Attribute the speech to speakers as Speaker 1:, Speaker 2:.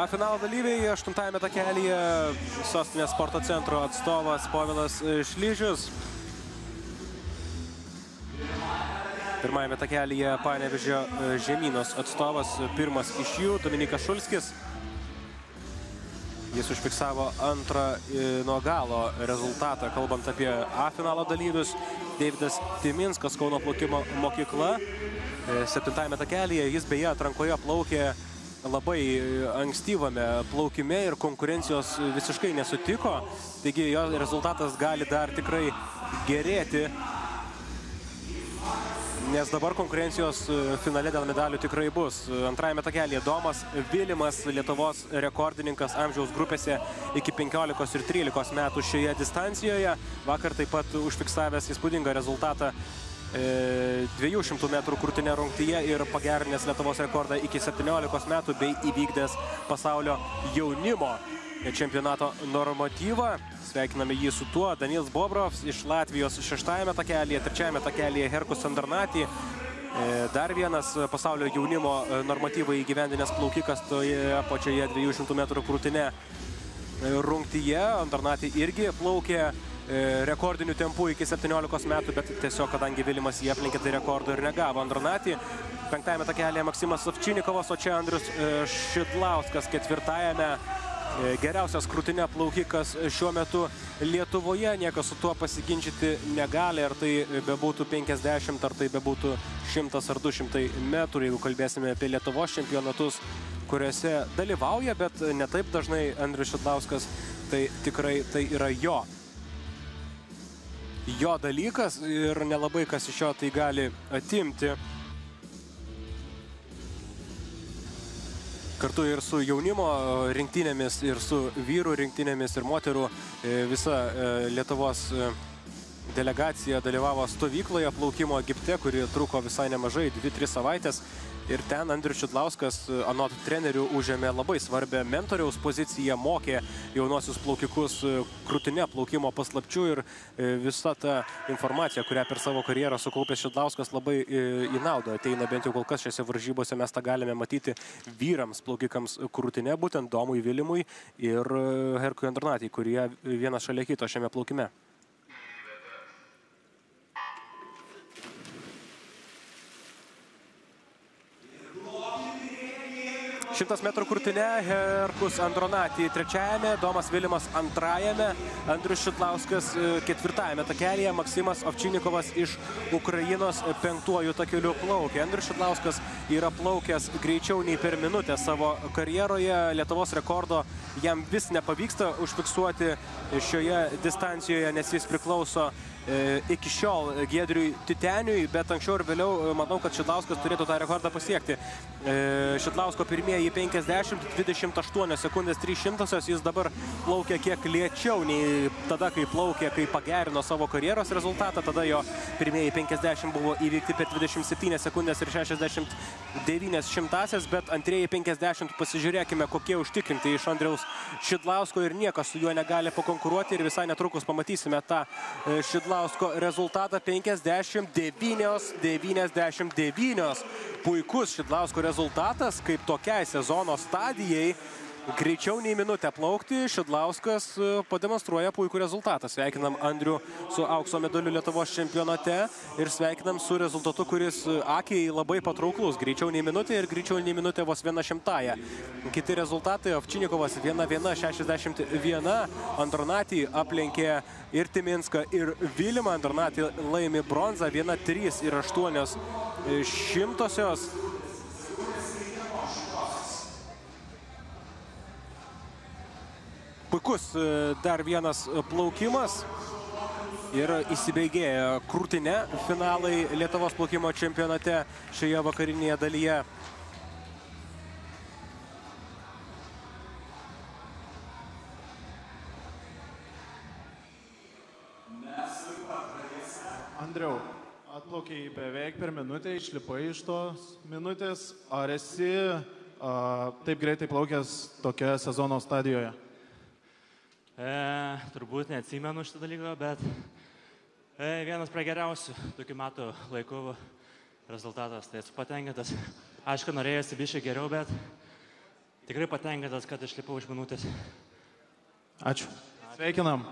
Speaker 1: Finalo dalyviai 8-ame takelyje Sostinės sporto centro atstovas Povilas Šlyžius. Pirmajame takelyje Panevėžio Žemynos atstovas, pirmas iš jų, Dominykas Šulskis. Jis užfiksavo antrą nuo galo rezultatą, kalbant apie A finalo dalyvius. Deividas Timinskas, Kauno plaukimo mokykla. 7-ame takelyje jis beje atrankoje plaukė labai ankstyvame plaukime ir konkurencijos visiškai nesutiko. Taigi jo rezultatas gali dar tikrai gerėti, nes dabar konkurencijos finale dėl medalių tikrai bus. Antrajame takelyje Domas Vilimas, Lietuvos rekordininkas amžiaus grupėse iki 15 ir 13 metų šioje distancijoje. Vakar taip pat užfiksavęs įspūdingą rezultatą 200 metrų krūtine rungtyje ir pagerinęs Lietuvos rekordą iki 17 metų bei įvykdęs pasaulio jaunimo čempionato normatyvą. Sveikiname jį su tuo. Danilis Bobrovs iš Latvijos 6-ame takelyje, 3-ame takelyje Herkus Andronati. Dar vienas pasaulio jaunimo normatyvą įgyvendinęs plaukikas toje pačioje 200 metrų krūtine rungtyje. Andronati irgi plaukė rekordinių tempų iki 17 metų, bet tiesiog, kadangi Vilimas jį aplenkė, tai rekordo ir negavo. Andronati 5-ame takelyje Maksimas Ovčinikovas, o čia Andrius Šidlauskas 4-ame. Geriausias krūtinė plaukikas šiuo metu Lietuvoje, niekas su tuo pasiginčyti negali, ar tai bebūtų 50, ar tai bebūtų 100 ar 200 metrų, jeigu kalbėsime apie Lietuvos čempionatus, kuriuose dalyvauja, bet ne taip dažnai Andrius Šidlauskas, tai tikrai tai yra jo dalykas ir nelabai kas iš jo tai gali atimti. Kartu ir su jaunimo rinktinėmis, ir su vyrų rinktinėmis, ir moterų visa Lietuvos delegacija dalyvavo stovykloje plaukimo Egipte, kuri truko visai nemažai, 2-3 savaitės. Ir ten Andrius Šidlauskas, anot trenerių, užėmė labai svarbę mentoriaus poziciją, mokė jaunosius plaukikus krūtine plaukimo paslapčių ir visa ta informacija, kurią per savo karjerą sukaupęs Šidlauskas, labai į naudą ateina, bent jau kol kas šiose varžybose mes tą galime matyti vyrams plaukikams krūtine, būtent Domui Vilimui ir Herkui Andronatijai, kurie vienas šalia kito šiame plaukime. 100 metrų krūtine, Herkus Andronati 3-ame, Domas Vilimas 2-ame, Andrius Šidlauskas 4-ame takelyje, Maksimas Ovčinikovas iš Ukrainos 5-uoju takeliu plaukė. Andrius Šidlauskas yra plaukęs greičiau nei per minutę savo karjeroje. Lietuvos rekordo jam vis nepavyksta užfiksuoti šioje distancijoje, nes jis priklauso iki šiol Giedriui Titeniui, bet anksčiau ir vėliau manau, kad Šidlauskas turėtų tą rekordą pasiekti. Šidlausko pirmieji 50, 28 sekundės 300, jis dabar plaukia kiek lėčiau nei tada, kai plaukė, kai pagerino savo karjeros rezultatą. Tada jo pirmieji 50 buvo įvykti per 27 sekundės ir 69 šimtasias, bet antrieji 50 pasižiūrėkime, kokie užtikrinti iš Andriaus Šidlausko ir niekas su juo negali pakonkuruoti ir visai netrukus pamatysime tą Šidlausko rezultatą 59-99. Puikus Šidlausko rezultatas, kaip tokiai sezono stadijai. Greičiau nei minutę plaukti, Šidlauskas pademonstruoja puikų rezultatą. Sveikinam Andrių su aukso medaliu Lietuvos čempionate ir sveikinam su rezultatu, kuris akiai labai patrauklus. Greičiau nei minutė ir greičiau nei minutė vos 1/100. Kiti rezultatai: Ovčinikovas 1:1:61, Andronati aplenkė ir Timinską, ir Vilimą. Andronati laimi bronzą 1:3:08. Puikus dar vienas plaukimas ir įsibėgėja krūtine finalai Lietuvos plaukimo čempionate šioje vakarinėje dalyje.
Speaker 2: Andriau, atplaukiai beveik per minutę, išlipai iš tos minutės. Ar esi taip greitai plaukęs tokioje sezono stadijoje?
Speaker 3: Turbūt neatsimenu šitą dalyką, bet vienas prie geriausių tokių metų laikų rezultatas, tai esu patenkintas. Aišku, norėjosi biškai geriau, bet tikrai patenkintas, kad išlipau iš minutės.
Speaker 2: Ačiū. Sveikinam.